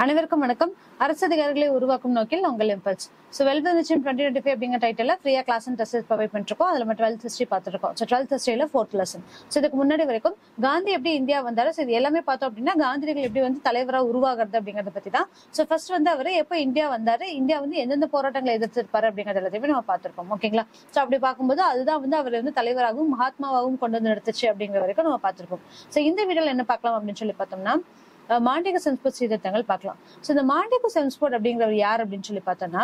அனைவருக்கும் வணக்கம். அரசு அதிகாரிகளை உருவாக்கும் நோக்கில் உங்கள் இம்பல்ஸ். ஸோ 2025 அப்படிங்கிற டைட்டில் ஃப்ரீயா கிளாஸ் அண்ட் டெஸ்ட் ப்ரொவைட் பண்ணிருக்கோம். அதில் நம்ம 12th ஹிஸ்ட்ரி பார்த்துருக்கோம். So 12th ஹிஸ்ட்ரியில 4th lesson. So இதுக்கு முன்னாடி வரைக்கும் காந்தி எப்படி இந்தியா வந்தாரு, ஸோ இது எல்லாமே பார்த்தோம் அப்படின்னா காந்தியடிகள் எப்படி வந்து தலைவராக உருவாகிறது அப்படிங்கறத பத்தி தான். ஸோ ஃபர்ஸ்ட் வந்து அவர் எப்போ இந்தியா வந்தாரு, இந்தியா வந்து எந்தெந்த போராட்டங்களை எதிர்த்திருப்பாரு அப்படிங்கறது எல்லாத்தையுமே நம்ம பார்த்திருக்கோம். ஓகேங்களா? ஸோ அப்படி பார்க்கும்போது அதுதான் வந்து அவர் வந்து தலைவராகவும் மகாத்மாவாகவும் கொண்டு வந்து நிறுத்துச்சு அப்படிங்கிற வரைக்கும் நம்ம பார்த்திருக்கோம். ஸோ இந்த வீடியோல என்ன பார்க்கலாம் அப்படின்னு சொல்லி பார்த்தோம்னா மாண்டேகு சென்ஸ்போர்ட் சீர்திருத்தங்கள் பார்க்கலாம். ஸோ இந்த மாண்டேகு சென்ஸ்போர்ட் அப்படிங்கிறவர் யார் அப்படின்னு சொல்லி பார்த்தோம்னா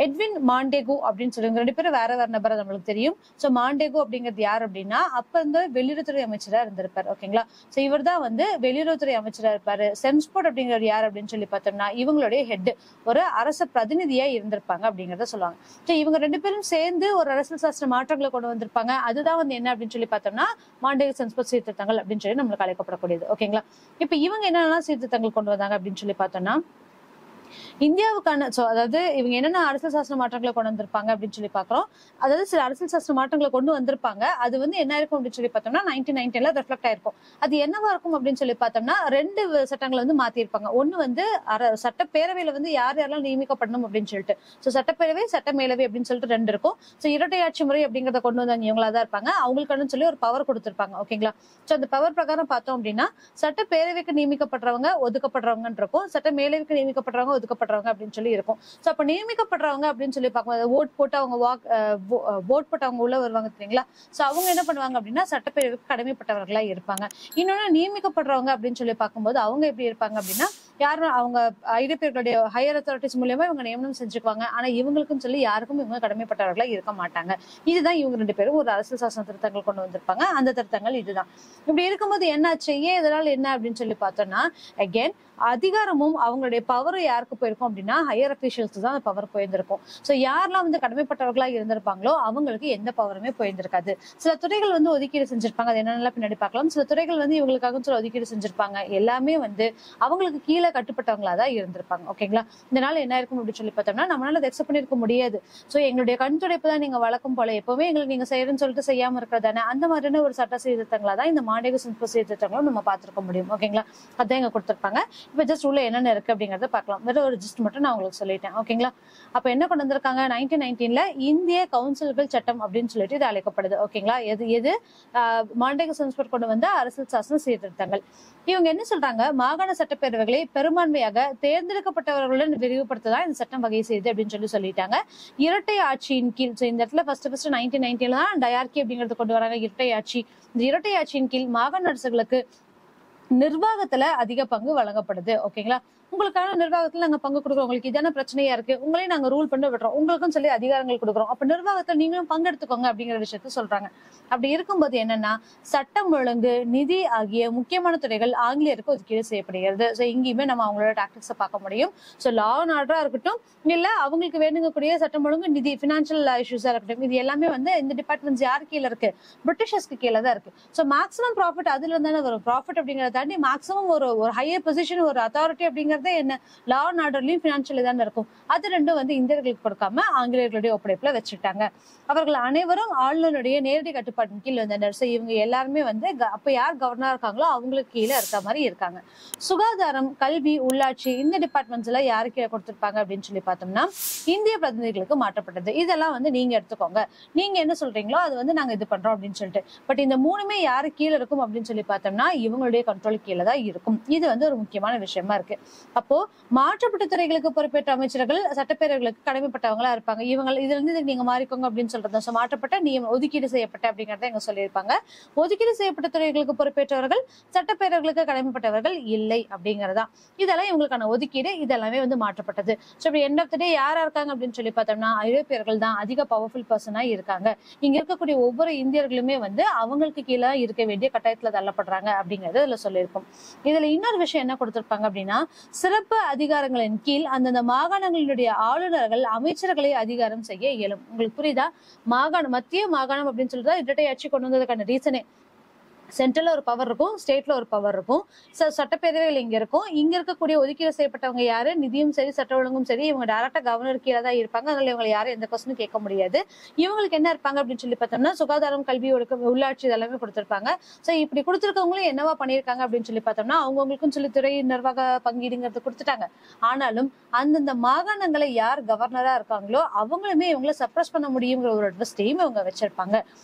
எட்வின் மாண்டேகு அப்படின்னு சொல்லி ரெண்டு பேரும் வேற வேற நபரை நம்மளுக்கு தெரியும். ஸோ மாண்டேகு அப்படிங்கிறது யார் அப்படின்னா அப்ப வந்து வெளியுறவுத்துறை அமைச்சரா இருந்திருப்பாரு. ஓகேங்களா? ஸோ இவர் தான் வந்து வெளியுறவுத்துறை அமைச்சரா இருப்பாரு. சென்ஸ்போர்ட் அப்படிங்கிறவர் யார் அப்படின்னு சொல்லி பார்த்தோம்னா இவங்களுடைய ஹெட் ஒரு அரச பிரதிநிதியா இருந்திருப்பாங்க அப்படிங்கறத சொல்லுவாங்க. ஸோ இவங்க ரெண்டு பேரும் சேர்ந்து ஒரு அரசியல் சாஸ்திர மாற்றங்களை கொண்டு வந்திருப்பாங்க. அதுதான் வந்து என்ன அப்படின்னு சொல்லி பார்த்தோம்னா மாண்டேகு சென்ஸ்போர்ட் சீர்திருத்தங்கள் அப்படின்னு சொல்லி நம்மளுக்கு அழைக்கப்படக்கூடியது. ஓகேங்களா? இப்ப இவங்க என்னென்ன சீர்திருத்தங்கள் கொண்டு வந்தாங்க அப்படின்னு சொல்லி பார்த்தோம்னா இந்தியாவுக்கான அதாவது இவங்க என்னென்ன அரசியல் சாசன மாற்றங்களை கொண்டு வந்திருப்பாங்க அப்படின்னு சொல்லி பாக்குறோம். அதாவது சில அரசியல் சாசன மாற்றங்களை கொண்டு வந்திருப்பாங்க. அது வந்து என்ன இருக்கும் அப்படின்னு சொல்லி பார்த்தோம்னா 1919 ரெஃப்ளெக்ட் ஆயிருக்கும். அது என்னவா இருக்கும் அப்படின்னு சொல்லி பார்த்தோம்னா ரெண்டு சட்டங்களை வந்து மாத்திருப்பாங்க. ஒண்ணு வந்து சட்டப்பேரவையில வந்து யார் யாரெல்லாம் நியமிக்கப்படணும் அப்படின்னு சொல்லிட்டு சட்டப்பேரவை சட்ட மேலவை அப்படின்னு சொல்லிட்டு ரெண்டு இருக்கும். இரட்டை ஆட்சி முறை அப்படிங்கறத கொண்டு வந்தாங்க இவங்களா தான் இருப்பாங்க. அவங்களுக்குன்னு சொல்லி ஒரு பவர் கொடுத்திருப்பாங்க. ஓகேங்களா? அந்த பவர் பிரகாரம் பார்த்தோம் அப்படின்னா சட்டப்பேரவைக்கு நியமிக்கப்படுறவங்க ஒதுக்கப்படுறவங்க இருக்கும், சட்ட மேலவைக்கு நியமிக்கப்படுறவங்க ஒதுக்கப்படுறவங்க அப்படின்னு சொல்லி இருக்கும். சோ அப்ப நியமிக்கப்படுறவங்க அப்படின்னு சொல்லி பார்க்கும்போது ஓட் போட்டு அவங்க உள்ள வருவாங்க தெரியுங்களா? சோ அவங்க என்ன பண்ணுவாங்க அப்படின்னா சட்டப்பேரவைக்கு கடமைப்பட்டவர்களா இருப்பாங்க. இன்னொன்னு நியமிக்கப்படுறவங்க அப்படின்னு சொல்லி பார்க்கும்போது அவங்க எப்படி இருப்பாங்க அப்படின்னா யாரும் அவங்க ஐரோப்பியர்களுடைய ஹையர் அத்தாரிட்டிஸ் மூலியமா இவங்க நியமனம் செஞ்சுக்குவாங்க. ஆனா இவங்களுக்கும் சொல்லி யாருக்கும் இவங்க கடமைப்பட்டவர்களா இருக்க மாட்டாங்க. இதுதான் இவங்க ரெண்டு பேரும் ஒரு அரசியல் சாசன திருத்தங்கள் கொண்டு வந்திருப்பாங்க. அந்த திருத்தங்கள் இதுதான். இப்படி இருக்கும்போது என்னாச்சு, ஏன் இதனால என்ன அப்படின்னு சொல்லி பார்த்தோம்னா அகெயின் அதிகாரமும் அவங்களுடைய பவரும் யாருக்கு போயிருக்கும் அப்படின்னா ஹையர் அபிஷியல்ஸ் தான் அந்த பவர் போயிருந்திருக்கும். சோ யாரெல்லாம் வந்து கடமைப்பட்டவர்களா இருந்திருப்பாங்களோ அவங்களுக்கு எந்த பவருமே போயிருந்திருக்காது. சில துறைகள் வந்து ஒதுக்கீடு செஞ்சிருப்பாங்க. அது என்னென்ன பின்னாடி பார்க்கலாம். சில துறைகள் வந்து இவங்களுக்காக சில ஒதுக்கீடு செஞ்சிருப்பாங்க. எல்லாமே வந்து அவங்களுக்கு கீழே கட்டுப்பட்டவங்களா தான் இருந்திருப்பாங்க. ஓகேங்களா? இதனால என்ன இருக்கும் அப்படின்னு சொல்லி பார்த்தோம்னா நம்மளால அதை அக்செப்ட் பண்ணிருக்க முடியாது. சோ எங்களுடைய கண் துடைப்பு தான் நீங்க வழக்கம் போல எப்பவுமே எங்களுக்கு நீங்க செய்யறேன்னு சொல்லிட்டு செய்யாம இருக்கிறதானே அந்த மாதிரியான ஒரு சட்ட சீர்திருத்தங்களா தான் இந்த மாண்டேகு சென்ஸ்போர்ட் சீர்திருத்தங்களும் நம்ம பார்த்திருக்க முடியும். ஓகேங்களா? அதான் இங்க கொடுத்திருப்பாங்க. இப்ப ஜஸ்ட் உள்ள என்னென்ன இருக்கு அப்படிங்கறத பார்க்கலாம். வேற ஒரு ஜஸ்ட் மட்டும் நான் உங்களுக்கு சொல்லிட்டேன். ஓகேங்களா? அப்ப என்ன கொண்டு வந்திருக்காங்க 1919 இந்திய கவுன்சில்கள் சட்டம் அப்படின்னு சொல்லிட்டு இது அழைக்கப்படுது. ஓகேங்களா? எது மாண்டேகு சென்ஸ்போர்ட் கொண்டு வந்த அரசியல் சாசன சீர்திருத்தங்கள். இவங்க என்ன சொல்றாங்க, மாகாண சட்டப்பேரவைகளை பெரும்பான்மையாக தேர்ந்தெடுக்கப்பட்டவர்களுடன் விரிவுபடுத்ததான் இந்த சட்டம் வகை செய்யுது அப்படின்னு சொல்லிட்டாங்க. இரட்டை ஆட்சியின் கீழ் இந்த இடத்துல ஃபர்ஸ்ட் 1919 தான் டயார்கி அப்படிங்கறது கொண்டு வராங்க. இரட்டை ஆட்சி. இந்த இரட்டை ஆட்சியின் கீழ் மாகாண அரசுகளுக்கு நிர்வாகத்துல அதிக பங்கு வழங்கப்படுது. ஓகேங்களா? உங்களுக்கான நிர்வாகத்துல நாங்க பங்கு கொடுக்குறோம், உங்களுக்கு இதான பிரச்சனையா இருக்கு, உங்களையும் நாங்க ரூல் பண்ணி விடுறோம், உங்களுக்கும் சொல்லி அதிகாரங்கள் கொடுக்குறோம், அப்ப நிர்வாகத்துல நீங்களும் பங்கெடுத்துக்கோங்க அப்படிங்கிற விஷயத்த சொல்றாங்க. அப்படி இருக்கும்போது என்னன்னா சட்டம் ஒழுங்கு நிதி ஆகிய முக்கியமான துறைகள் ஆங்கிலேயருக்கு ஒதுக்கீடு செய்யப்படுகிறது. சோ இங்கேயுமே நம்ம அவங்களோட டாக்டிக்ஸை பார்க்க முடியும். சோ லா அண்ட் ஆர்டரா இருக்கட்டும் இல்ல அவங்களுக்கு வேணுங்கக்கூடிய சட்டம் ஒழுங்கு நிதி பினான்சியல் இஷ்யூஸா இருக்கட்டும் இது எல்லாமே வந்து இந்த டிபார்ட்மெண்ட்ஸ் யார் கீழே இருக்கு, பிரிட்டிஷர்ஸ்க்கு கீழே தான் இருக்கு. சோ மேக்ஸிமம் ப்ராஃபிட் அதுல இருந்தானே வரும். ப்ராஃபிட் அப்படிங்கறத தாண்டி மேக்ஸிமம் ஒரு ஹையர் பொசிஷன் ஒரு அத்தாரிட்டி அப்படிங்கறத என்ன லா அண்ட் ஆர்டர்லயும் பினான்சியல் தான் இருக்கும். அது ரெண்டும் வந்து இந்தியர்களுக்கு கொடுக்காம ஆங்கிலேயர்களுடைய ஒப்படைப்புல வச்சுட்டாங்க. அவர்கள் அனைவரும் ஆளுநருடைய நேரடி கட்டுப்பாட்டின் கீழ் வந்தனர். சோ இவங்க எல்லாருமே வந்து அப்ப யார் கவர்னரா இருக்காங்களோ அவங்களுக்கு கீழே இருக்க மாதிரி இருக்காங்க. சுகாதாரம், கல்வி, உள்ளாட்சி இந்த டிபார்ட்மெண்ட்ஸ் எல்லாம் யாரு கீழே கொடுத்திருப்பாங்க அப்படின்னு சொல்லி பார்த்தோம்னா இந்திய பிரதிநிதிகளுக்கு மாற்றப்பட்டது. இதெல்லாம் வந்து நீங்க எடுத்துக்கோங்க, நீங்க என்ன சொல்றீங்களோ அது வந்து நாங்க இது பண்றோம் அப்படின்னு சொல்லிட்டு. பட் இந்த மூணுமே யாரு கீழே இருக்கும் அப்படின்னு சொல்லி பார்த்தோம்னா இவங்களுடைய கண்ட்ரோல் கீழே தான் இருக்கும். இது வந்து ஒரு முக்கியமான விஷயமா இருக்கு. அப்போ மாற்றப்பட்ட துறைகளுக்கு பொறுப்பேற்ற அமைச்சர்கள் சட்டப்பேரவைகளுக்கு கடமைப்பட்டவங்களா இருப்பாங்க. இவங்க இதுல இருந்து நீங்க மாறிக்கோங்க அப்படின்னு சொல்றது. மாற்றப்பட்ட ஒதுக்கீடு செய்யப்பட்ட அப்படிங்கறத எங்க சொல்லியிருப்பாங்க. ஒதுக்கீடு செய்யப்பட்ட துறைகளுக்கு பொறுப்பேற்றவர்கள் சட்டப்பேரவைகளுக்கு கடமைப்பட்டவர்கள் இல்லை அப்படிங்கறதா. இதெல்லாம் இவங்களுக்கான ஒதுக்கீடு. இதெல்லாமே வந்து மாற்றப்பட்டது. எண்ட் ஆஃப் த டே யாரா இருக்காங்க அப்படின்னு சொல்லி பார்த்தோம்னா ஐரோப்பியர்கள் தான் அதிக பவர்ஃபுல் பர்சனா இருக்காங்க. இங்க இருக்கக்கூடிய ஒவ்வொரு இந்தியர்களுமே வந்து அவங்களுக்கு கீழே இருக்க வேண்டிய கட்டாயத்துல தள்ளப்படுறாங்க அப்படிங்கறது இதுல சொல்லியிருக்கும். இதுல இன்னொரு விஷயம் என்ன கொடுத்திருப்பாங்க அப்படின்னா சிறப்பு அதிகாரங்களின் கீழ் அந்தந்த மாகாணங்களுடைய ஆளுநர்கள் அமைச்சர்களை அதிகாரம் செய்ய இயலும். உங்களுக்கு புரியுதா? மத்திய மாகாணம் அப்படின்னு சொல்லிட்டு இரட்டை ஆட்சி கொண்டு வந்ததுக்கான ரீசனே சென்ட்ரல்ல ஒரு பவர் இருக்கும், ஸ்டேட்ல ஒரு பவர் இருக்கும். சட்டப்பேரவைகள் இங்க இருக்கும். இங்க இருக்கக்கூடிய ஒதுக்கீடு செய்யப்பட்டவங்க யாரு, நிதியும் சரி சட்ட ஒழுங்கும் சரி, இவங்க டைரக்டா கவர்னர் கீழே தான் இருப்பாங்க. அதனால இவங்க யாரும் எந்த கொஸ்டினும் கேட்க முடியாது. இவங்களுக்கு என்ன இருப்பாங்க அப்படின்னு சொல்லி பார்த்தோம்னா, சுகாதாரம், கல்வி, ஒழுக்கம், உள்ளாட்சி இதெல்லாமே கொடுத்திருப்பாங்க. சோ இப்படி கொடுத்திருக்கவங்களும் என்னவா பண்ணிருக்காங்க அப்படின்னு சொல்லி பார்த்தோம்னா, அவங்கவுங்களுக்கும் சொல்லி துறை நிர்வாக பங்கீடுங்கிறது கொடுத்துட்டாங்க. ஆனாலும் அந்தந்த மாகாணங்களை யார் கவர்னரா இருக்காங்களோ அவங்களுமே இவங்களை சப்ரஸ் பண்ண முடியுங்கிற ஒரு ட்விஸ்டையும் இவங்க வச்சிருப்பாங்க.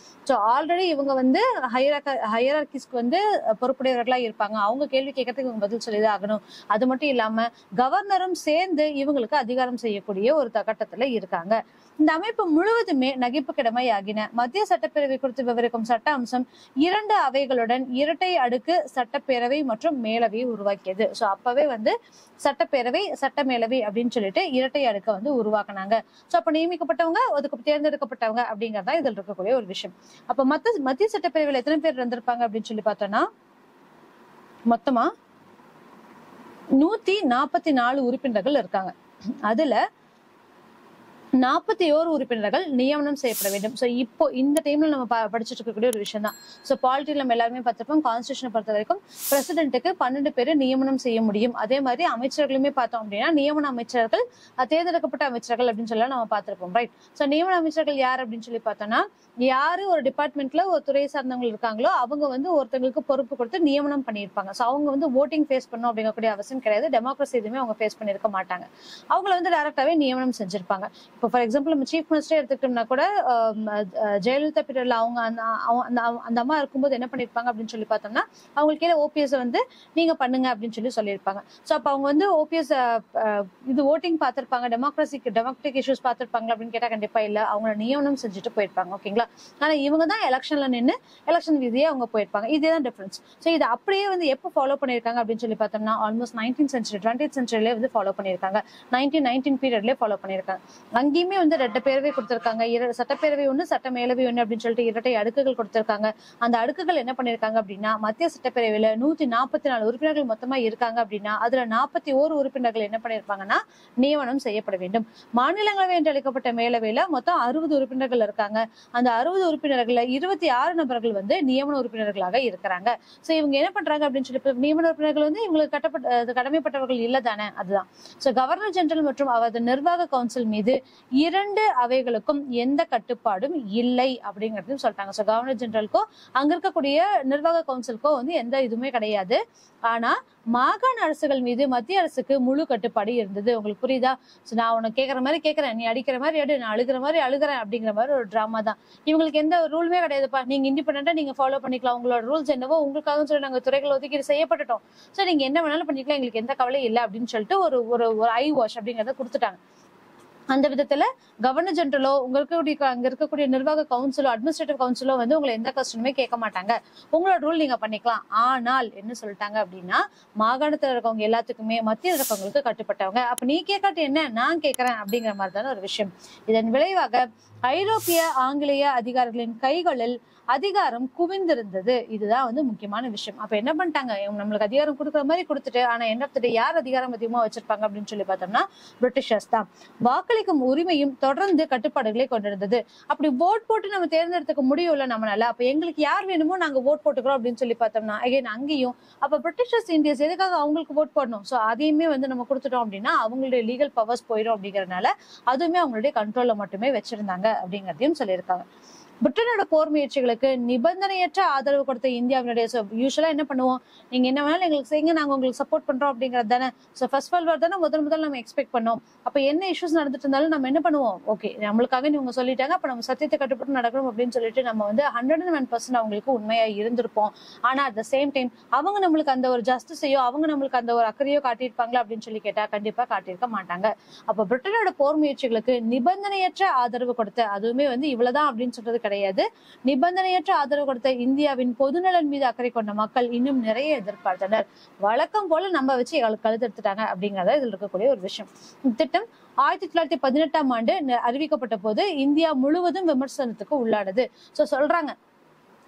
ஸோ ஆல்ரெடி இவங்க வந்து ஹையரார்கிஸ்க்கு வந்து பொறுப்புடையவர்களா இருப்பாங்க. அவங்க கேள்வி கேட்கறதுக்கு இவங்க பதில் சொல்லிதான் ஆகணும். அது மட்டும் இல்லாம கவர்னரும் சேர்ந்து இவங்களுக்கு அதிகாரம் செய்யக்கூடிய ஒரு கட்டத்துல இருக்காங்க. இந்த அமைப்பு முழுவதுமே நகைப்புக்கிடமை ஆகின. மத்திய சட்டப்பேரவை குறித்து விவரிக்கும் சட்ட அம்சம் 2 அவைகளுடன் இரட்டை அடுக்கு சட்டப்பேரவை மற்றும் மேலவையை உருவாக்கியது. சோ அப்பவே வந்து சட்டப்பேரவை, சட்ட மேலவை அப்படின்னு சொல்லிட்டு இரட்டை அடுக்க வந்து உருவாக்குனாங்க. சோ அப்ப நியமிக்கப்பட்டவங்க, அதுக்கு தேர்ந்தெடுக்கப்பட்டவங்க அப்படிங்கறதா இதுல இருக்கக்கூடிய ஒரு விஷயம். அப்ப மத்திய சட்டப்பேரவையில எத்தனை பேர் இருந்திருப்பாங்க அப்படின்னு சொல்லி பார்த்தோம்னா, மொத்தமா 144 உறுப்பினர்கள் இருக்காங்க. அதுல 41 உறுப்பினர்கள் நியமனம் செய்யப்பட வேண்டும். சோ இப்போ இந்த டைம்ல நம்ம படிச்சுட்டு இருக்கக்கூடிய ஒரு விஷயம் தான். சோ பாலிட்டில நம்ம எல்லாருமே பார்த்திருப்போம். கான்ஸ்டிடியூஷனை பொறுத்த வரைக்கும் பிரசிடென்ட்டுக்கு 12 பேர் நியமனம் செய்ய முடியும். அதே மாதிரி அமைச்சர்களுமே பார்த்தோம் அப்படின்னா நியமன அமைச்சர்கள், தேர்ந்தெடுக்கப்பட்ட அமைச்சர்கள் அப்படின்னு சொல்லி நம்ம பார்த்திருப்போம். ரைட். சோ நியமன அமைச்சர்கள் யார் அப்படின்னு சொல்லி பார்த்தோம்னா, யாரு ஒரு டிபார்ட்மெண்ட்ல ஒரு துறை சார்ந்தவங்க இருக்காங்களோ அவங்க வந்து ஒருத்தங்களுக்கு பொறுப்பு கொடுத்து நியமனம் பண்ணியிருப்பாங்க. சோ அவங்க வந்து ஓட்டிங் ஃபேஸ் பண்ணும் அப்படிங்கக்கூடிய அவசியம் கிடையாது. டெமோக்ரஸி எதுவுமே அவங்க ஃபேஸ் பண்ணிருக்க மாட்டாங்க. அவங்கள வந்து டைரக்டாவே நியமனம் செஞ்சிருப்பாங்க. இப்போ ஃபார் எக்ஸாம்பிள் நம்ம சீஃப் மினிஸ்டர் எடுத்துக்கிட்டோம்னா கூட ஜெயலலிதா பீரியட்ல அவங்க அந்த அம்மா இருக்கும்போது என்ன பண்ணிருப்பாங்க அப்படின்னு சொல்லி பார்த்தோம்னா, அவங்களுக்கு கீழே ஓபிஎஸ் வந்து நீங்க பண்ணுங்க அப்படின்னு சொல்லி சொல்லியிருப்பாங்க. சோ அப்ப அவங்க வந்து ஓபிஎஸ் இது ஓட்டிங் பார்த்திருப்பாங்க, டெமோக்ராட்டிக் இஷ்யூஸ் பார்த்திருப்பாங்க அப்படின்னு கேட்டா கண்டிப்பா இல்ல. அவங்கள நியமனம் செஞ்சுட்டு போயிருப்பாங்க. ஓகேங்களா. ஆனா இவங்க தான் எலெக்ஷன்ல நின்று எலெக்ஷன் விதியே அவங்க போயிருப்பாங்க. இதுதான் டிஃபரன்ஸ். சோ இது அப்படியே வந்து எப்போ ஃபாலோ பண்ணிருக்காங்க அப்படின்னு சொல்லி பார்த்தோம்னா, ஆல்மோஸ்ட் 19th century 20th centuryல வந்து ஃபாலோ பண்ணிருக்காங்க. 1919 பீரியட்லயே ஃபாலோ பண்ணிருக்காங்க. அங்கேயுமே வந்து 2 பேரவை கொடுத்திருக்காங்க. சட்டப்பேரவை ஒண்ணு, சட்ட மேலவை ஒண்ணு அப்படின்னு சொல்லிட்டு இரட்டை அடுக்குகள் கொடுத்திருக்காங்க. அந்த அடுக்குகள் என்ன பண்ணிருக்காங்க அப்படின்னா, மத்திய சட்டப்பேரவையில 144 உறுப்பினர்கள் மொத்தமா இருக்காங்க அப்படின்னா அதுல 41 உறுப்பினர்கள் என்ன பண்ணிருப்பாங்கன்னா நியமனம் செய்யப்பட வேண்டும். மாநிலங்களவை என்று அழைக்கப்பட்ட மேலவையில மொத்தம் 60 உறுப்பினர்கள் இருக்காங்க. அந்த 60 உறுப்பினர்கள்ல 26 நபர்கள் வந்து நியமன உறுப்பினர்களாக இருக்கிறாங்க. சோ இவங்க என்ன பண்றாங்க அப்படின்னு சொல்லி, நியமன உறுப்பினர்கள் வந்து இவங்களுக்கு கடமைப்பட்டவர்கள் இல்ல தானே, அதுதான். சோ கவர்னர் ஜெனரல் மற்றும் அவரது நிர்வாக கவுன்சில் மீது 2 அவைகளுக்கும் எந்த கட்டுப்பாடும் இல்லை அப்படிங்கறதையும் சொல்லிட்டாங்க. சோ கவர்னர் ஜெனரலுக்கோ அங்க இருக்கக்கூடிய நிர்வாக கவுன்சிலுக்கோ வந்து எந்த இதுவுமே கிடையாது. ஆனா மாகாண அரசுகள் மீது மத்திய அரசுக்கு முழு கட்டுப்பாடு இருந்தது. உங்களுக்கு புரியுதா? நான் உனக்கு கேட்கற மாதிரி கேட்கறேன், நீ அடிக்கிற மாதிரி அடி, நான் அழுகிற மாதிரி அழுகிறேன் அப்படிங்கிற மாதிரி ஒரு டிராமா தான். இவங்களுக்கு எந்த ரூலுமே கிடையாதுப்பா, நீங்க இண்டிபெண்டா நீங்க ஃபாலோ பண்ணிக்கலாம், உங்களோட ரூல்ஸ் என்னவோ உங்களுக்காக சொல்லி நாங்க துறைகள் ஒதுக்கீடு செய்யப்பட்டுட்டோம், சோ நீங்க என்ன வேணாலும் பண்ணிக்கலாம், எங்களுக்கு எந்த கவலையும் இல்லை அப்படின்னு சொல்லிட்டு ஒரு ஐ வாஷ் அப்படிங்கறத கொடுத்துட்டாங்க. அந்த விதத்துல கவர்னர் ஜெனரலோ அங்க இருக்கக்கூடிய நிர்வாக கவுன்சிலோ அட்மினிஸ்ட்ரேட்டிவ் கவுன்சிலோ வந்து உங்களை எந்த கொஸ்டினுமே கேட்க மாட்டாங்க. உங்களோட ரூல் நீங்க பண்ணிக்கலாம். ஆனால் என்ன சொல்லிட்டாங்க அப்படின்னா, மாகாணத்துல இருக்கவங்க எல்லாத்துக்குமே மத்திய இருக்கவங்களுக்கு கட்டுப்பட்டவங்க. அப்ப நீ கேட்காட்டி என்ன, நான் கேட்கறேன் அப்படிங்கிற மாதிரி தானே ஒரு விஷயம். இதன் விளைவாக ஐரோப்பிய ஆங்கிலேய அதிகாரிகளின் கைகளில் அதிகாரம் குவிந்திருந்தது. இதுதான் வந்து முக்கியமான விஷயம். அப்ப என்ன பண்ணிட்டாங்க, நம்மளுக்கு அதிகாரம் கொடுக்குற மாதிரி கொடுத்துட்டு, ஆனா எண்ட் ஆஃப் தி டே யார் அதிகாரம் அதிகமா வச்சிருப்பாங்க அப்படின்னு சொல்லி பார்த்தோம்னா பிரிட்டிஷர்ஸ் தான். வாக்களிக்கும் உரிமையும் தொடர்ந்து கட்டுப்பாடுகளை கொண்டிருந்தது. அப்படி ஓட் போட்டு நம்ம தேர்ந்தெடுத்துக்க முடியும்ல நம்மளால. அப்ப எங்களுக்கு யார் வேணுமோ நாங்க ஓட் போட்டுக்கிறோம் அப்படின்னு சொல்லி பார்த்தோம்னா அகைன் அங்கேயும் அப்ப பிரிட்டிஷர்ஸ் இந்தியஸ் எதுக்காக அவங்களுக்கு ஓட் போடணும்? சோ அதையுமே வந்து நம்ம கொடுத்துட்டோம் அப்படின்னா அவங்களுடைய லீகல் பவர்ஸ் போயிடும் அப்படிங்கறதுனால அதுவுமே அவங்களுடைய கண்ட்ரோல்ல மட்டுமே வச்சிருந்தாங்க அப்படிங்கறதையும் சொல்லியிருக்காங்க. பிரிட்டனோட போர் முயற்சிகளுக்கு நிபந்தனையற்ற ஆதரவு கொடுத்த இந்தியாவினுடைய யூஸ்வலா என்ன பண்ணுவோம், நீங்க என்ன வேணாலும் எங்களுக்கு செய்யுங்க, நாங்க உங்களுக்கு சப்போர்ட் பண்றோம் அப்படிங்கறது தானே. சோ ஃபர்ஸ்ட் வேர்ல்ட் வார் தானே முதல் நம்ம எக்ஸ்பெக்ட் பண்ணோம். அப்ப என்ன இஷ்யூஸ் நடந்துட்டு இருந்தாலும் நம்ம என்ன பண்ணுவோம், ஓகே நம்மளுக்காக இவங்க சொல்லிட்டாங்க, அப்ப நம்ம சத்தியத்தை கட்டுப்பட்டு நடக்கணும் அப்படின்னு சொல்லிட்டு நம்ம வந்து 101% அவங்களுக்கு உண்மையா இருந்திருப்போம். ஆனா அட் த சேம் டைம் அவங்க நம்மளுக்கு அந்த ஒரு ஜஸ்டிஸையோ அவங்க நம்மளுக்கு அந்த ஒரு அக்கறையோ காட்டியிருப்பாங்களா அப்படின்னு சொல்லி கேட்டா கண்டிப்பா காட்டியிருக்க மாட்டாங்க. அப்ப பிரிட்டனோட போர் முயற்சிகளுக்கு நிபந்தனையற்ற ஆதரவு கொடுத்த, அதுவுமே வந்து இவ்வளவுதான் அப்படின்னு சொல்றது கிடையாது, நிபந்தனையற்ற ஆதரவு கொடுத்த இந்தியாவின் பொதுநலன் மீது அக்கறை கொண்ட மக்கள் இன்னும் நிறைய எதிர்பார்த்தனர். வழக்கம் போல நம்ம வச்சு கழுத்தெடுத்துட்டாங்க அப்படிங்கறத இதுல இருக்கக்கூடிய ஒரு விஷயம். திட்டம் 1918ஆம் ஆண்டு அறிவிக்கப்பட்ட போது இந்தியா முழுவதும் விமர்சனத்துக்கு உள்ளானது. சோ சொல்றாங்க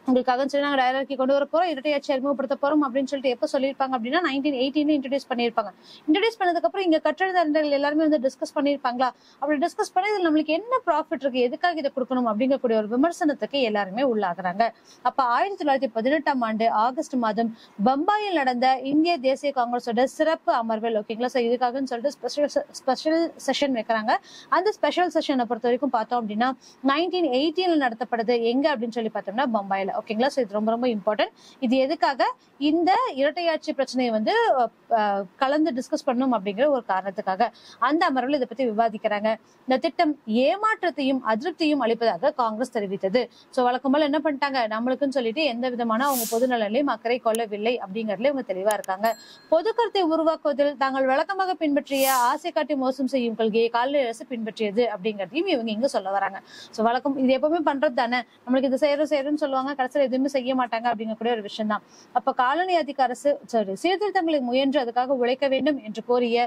உங்களுக்காக சொல்லி நாங்க டயலாக்கி கொண்டு வர போறோம், இரட்டையாட்சி அறிமுகப்படுத்த போறோம் அப்படின்னு சொல்லிட்டு எப்ப சொல்லியிருப்பாங்க அப்படின்னா 1918 இன்ட்ரடியூஸ் பண்ணிருப்பாங்க. இன்ட்ரடியூஸ் பண்ணதுக்கு அப்புறம் இங்க கற்றறிஞர்கள் எல்லாருமே வந்து டிஸ்கஸ் பண்ணிருப்பாங்களா, அப்படி டிஸ்கஸ் பண்ணி இதுல நம்மளுக்கு என்ன ப்ராஃபிட் இருக்கு, எதுக்காக இதை கொடுக்கணும் அப்படிங்கக்கூடிய ஒரு விமர்சனத்துக்கு எல்லாருமே உள்ளாகுறாங்க. அப்ப 1918 ஆண்டு ஆகஸ்ட் மாதம் பம்பாயில் நடந்த இந்திய தேசிய காங்கிரஸோட சிறப்பு அமர்வில், ஓகேங்களா, சோ இதுக்காகன்னு சொல்லிட்டு ஸ்பெஷல் செஷன் வைக்கிறாங்க. அந்த ஸ்பெஷல் செஷனை பொறுத்த வரைக்கும் பார்த்தோம் அப்படின்னா 1918 நடத்தப்படுது எங்க அப்படின்னு சொல்லி பார்த்தோம்னா பம்பாயில, ஓகேங்களா. சோ இது ரொம்ப ரொம்ப இம்பார்ட்டன்ட். இது எதுக்காக, இந்த இரட்டையாட்சி பிரச்சனையை வந்து கலந்து டிஸ்கஸ் பண்ணணும் அப்படிங்கிற ஒரு காரணத்துக்காக அந்த அமர்வில் இதை பத்தி விவாதிக்கிறாங்க. இந்த திட்டம் ஏமாற்றத்தையும் அதிருப்தியும் அளிப்பதாக காங்கிரஸ் தெரிவித்தது. சோ வழக்கம் போல என்ன பண்ணிட்டாங்க, நம்மளுக்குன்னு சொல்லிட்டு எந்த விதமான அவங்க பொதுநலனையும் அக்கறை கொள்ளவில்லை அப்படிங்கறதுல இவங்க தெளிவா இருக்காங்க. பொது கருத்தை உருவாக்குவதில் தாங்கள் வழக்கமாக பின்பற்றிய ஆசை காட்டி மோசம் செய்யும் கொள்கையை காலனி அரசு பின்பற்றியது அப்படிங்கறதையும் இவங்க இங்க சொல்ல வராங்க. சோ வழக்கம் இது எப்பவுமே பண்றது தானே, நம்மளுக்கு இது செய்யறோம்னு சொல்லுவாங்க, கடைசியில் எதுவுமே செய்ய மாட்டாங்க அப்படிங்கக்கூடிய ஒரு விஷயம் தான். அப்ப காலனி அதிக அரசு சீர்திருத்தங்களை முயன்று அதுக்காக உழைக்க வேண்டும் என்று கோரிய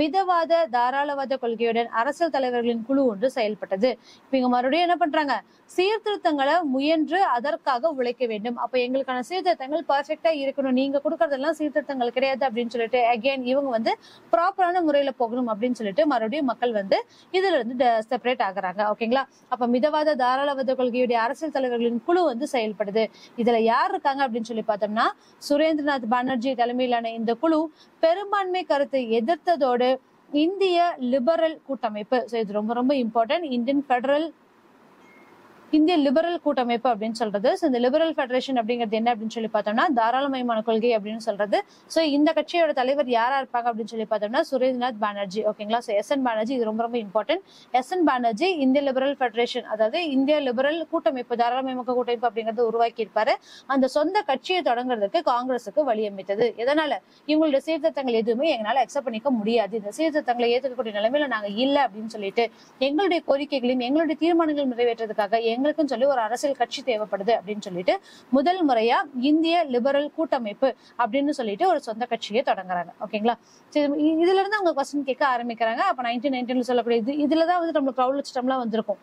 மிதவாத தாராளவாத கொள்கையுடன் அரசியல் தலைவர்களின் குழு ஒன்று செயல்பட்டது. இப்ப இங்க மறுபடியும் என்ன பண்றாங்க, சீர்திருத்தங்களை முயன்று அதற்காக உழைக்க வேண்டும். அப்ப எங்களுக்கான சீர்திருத்தங்கள் பர்ஃபெக்டா இருக்கணும், நீங்க கொடுக்கறதெல்லாம் சீர்திருத்தங்கள் கிடையாது அப்படின்னு சொல்லிட்டு அகைன் இவங்க வந்து ப்ராப்பரான முறையில போகணும் அப்படின்னு சொல்லிட்டு மறுபடியும் மக்கள் வந்து இதுல இருந்து செப்பரேட் ஆகுறாங்க, ஓகேங்களா. அப்ப மிதவாத தாராளவாத கொள்கையுடைய அரசியல் தலைவர்களின் குழு வந்து செயல்படுது. இதுல யார் இருக்காங்க அப்படின்னு சொல்லி பார்த்தோம்னா சுரேந்திரநாத் பானர்ஜி தலைமையிலான இந்த குழு பெரும்பான்மை கருத்தை எதிர்த்ததோடு இந்திய லிபரல் கூட்டமைப்பு, இது ரொம்ப ரொம்ப இம்பார்ட்டன்ட், இந்திய லிபரல் கூட்டமைப்பு அப்படின்னு சொல்றது. இந்த லிபரல் ஃபெடரேஷன் அப்படிங்கிறது என்ன அப்படின்னு சொல்லி பார்த்தோம்னா தாராளமயமான கொள்கை அப்படின்னு சொல்றது. சோ இந்த கட்சியோட தலைவர் யாரா இருப்பாங்க அப்படின்னு சொல்லி பார்த்தோம்னா சுரேந்திரநாத் பானர்ஜி, ஓகேங்களா. So SN. பானர்ஜி, இது ரொம்ப ரொம்ப இம்பார்ட்டன்ட். எஸ்.என். பானர்ஜி இந்திய லிபரல் ஃபெடரேஷன், அதாவது இந்திய லிபரல் கூட்டமைப்பு, தாராளமயமாக்க கூட்டமைப்பு அப்படிங்கறது உருவாக்கி இருப்பாரு. அந்த சொந்த கட்சியை தொடங்குறதுக்கு காங்கிரஸுக்கு வழி அமைத்தது. எதனால, இவங்களுடைய சீர்திருத்தங்கள் எதுவுமே எங்களால அக்செப்ட் பண்ணிக்க முடியாது, இந்த சீர்திருத்தங்களை ஏற்றுக்கக்கூடிய நிலைமையில நாங்க இல்ல அப்படின்னு சொல்லிட்டு எங்களுடைய கோரிக்கைகளையும் எங்களுடைய தீர்மானங்கள் நிறைவேற்றதுக்காக எங்களுக்குன்னு சொல்லி ஒரு அரசியல் கட்சி தேவைப்படுது அப்படின்னு சொல்லிட்டு முதல் முறையா இந்திய லிபரல் கூட்டமைப்பு அப்படின்னு சொல்லிட்டு ஒரு சொந்த கட்சியை தொடங்குறாங்க, ஓகேங்களா. இதுல இருந்து அவங்க கொஸ்டின் கேட்க ஆரம்பிக்கிறாங்க. அப்ப 1919 சொல்லக்கூடிய இதுலதான் வந்து நம்மளுக்கு ப்ரௌட் சிஸ்டம்லாம் வந்திருக்கும்,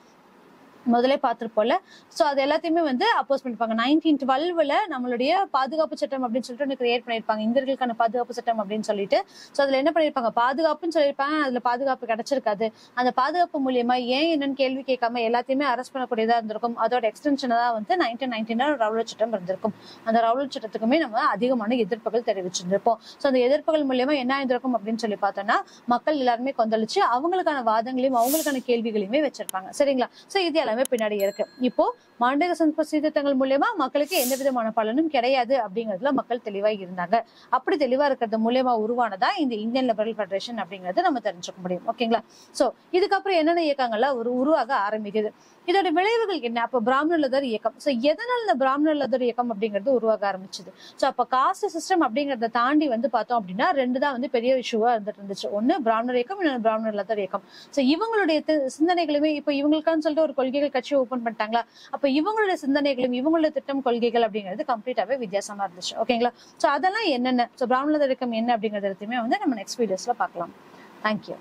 முதலே பார்த்திருப்போம்ல. சோ அது எல்லாத்தையுமே வந்து அப்போஸ் பண்ணிருப்பாங்க. 1912 நம்மளுடைய பாதுகாப்பு சட்டம் அப்படின்னு சொல்லிட்டு ஒன்று கிரியேட் பண்ணிருப்பாங்க, இந்தியர்களுக்கான பாதுகாப்பு சட்டம் அப்படின்னு சொல்லிட்டு. சோ அதுல என்ன பண்ணிருப்பாங்க, பாதுகாப்புன்னு சொல்லியிருப்பாங்க, அதுல பாதுகாப்பு கிடைச்சிருக்காது. அந்த பாதுகாப்பு மூலியமா ஏன் என்னன்னு கேள்வி கேட்காம எல்லாத்தையுமே அரெஸ்ட் பண்ணக்கூடியதா இருந்திருக்கும். அதோட எக்ஸ்டென்ஷனா தான் வந்து 1919 ரவுலட் சட்டம் இருந்திருக்கும். அந்த ரவுலட் சட்டத்துக்குமே நம்ம அதிகமான எதிர்ப்புகள் தெரிவிச்சிருந்திருப்போம். சோ அந்த எதிர்ப்புகள் மூலியமா என்ன ஆயிருக்கும் அப்படின்னு சொல்லி பார்த்தோம்னா மக்கள் எல்லாருமே கொந்தளிச்சு அவங்களுக்கான வாதங்களையும் அவங்களுக்கான கேள்விகளையுமே வச்சிருப்பாங்க, சரிங்களா. சோ இது எல்லாமே பின்னாடி இருக்கு. இப்போ மாண்டேக சீர்திருத்தங்கள் மூலமா மக்களுக்கு எந்த விதமான பலனும் கிடையாது அப்படிங்கிறதுல மக்கள் தெளிவா இருந்தாங்க. அப்படி தெளிவா இருக்கிறது மூலமா உருவானதா இந்த இந்தியன் லிபரல் ஃபெடரேஷன் அப்படிங்கறது நம்ம தெரிஞ்சுக்க முடியும், ஓகேங்களா. சோ இதுக்கப்புறம் என்னென்ன இயக்கங்கள்ல உருவாக ஆரம்பிக்குது, இதோட விளைவுகள் என்ன. அப்ப பிராமணர் லெதர் இயக்கம், சோ எதனால இந்த பிராமணர் லெதர் இயக்கம் அப்படிங்கிறது உருவாக ஆரம்பிச்சது. சோ அப்ப காஸ்ட் சிஸ்டம் அப்படிங்கறத தாண்டி வந்து பார்த்தோம் அப்படின்னா ரெண்டு தான் வந்து பெரிய இஷ்யூவா இருந்துச்சு. ஒண்ணு பிராமணர் இயக்கம், இன்னொன்று பிராமணர் லெதர் இயக்கம். சோ இவங்களுடைய சிந்தனைகளுமே இப்ப இவங்களுக்கான்னு சொல்லிட்டு ஒரு கொள்கைகள் கட்சி ஓபன் பண்ணிட்டாங்களா, அப்ப இவங்களுடைய சிந்தனைகளும் இவங்களுடைய திட்டம் கொள்கைகள் அப்படிங்கிறது கம்ப்ளீட்டாவே வித்தியாசமா இருந்துச்சு, ஓகேங்களா. சோ அதெல்லாம் என்னென்ன, சோ பிராமணர் லெதர் இயக்கம் என்ன அப்படிங்கறது எல்லாத்தையுமே வந்து நம்ம நெக்ஸ்ட் வீடியோஸ்ல பார்க்கலாம். தேங்க்யூ.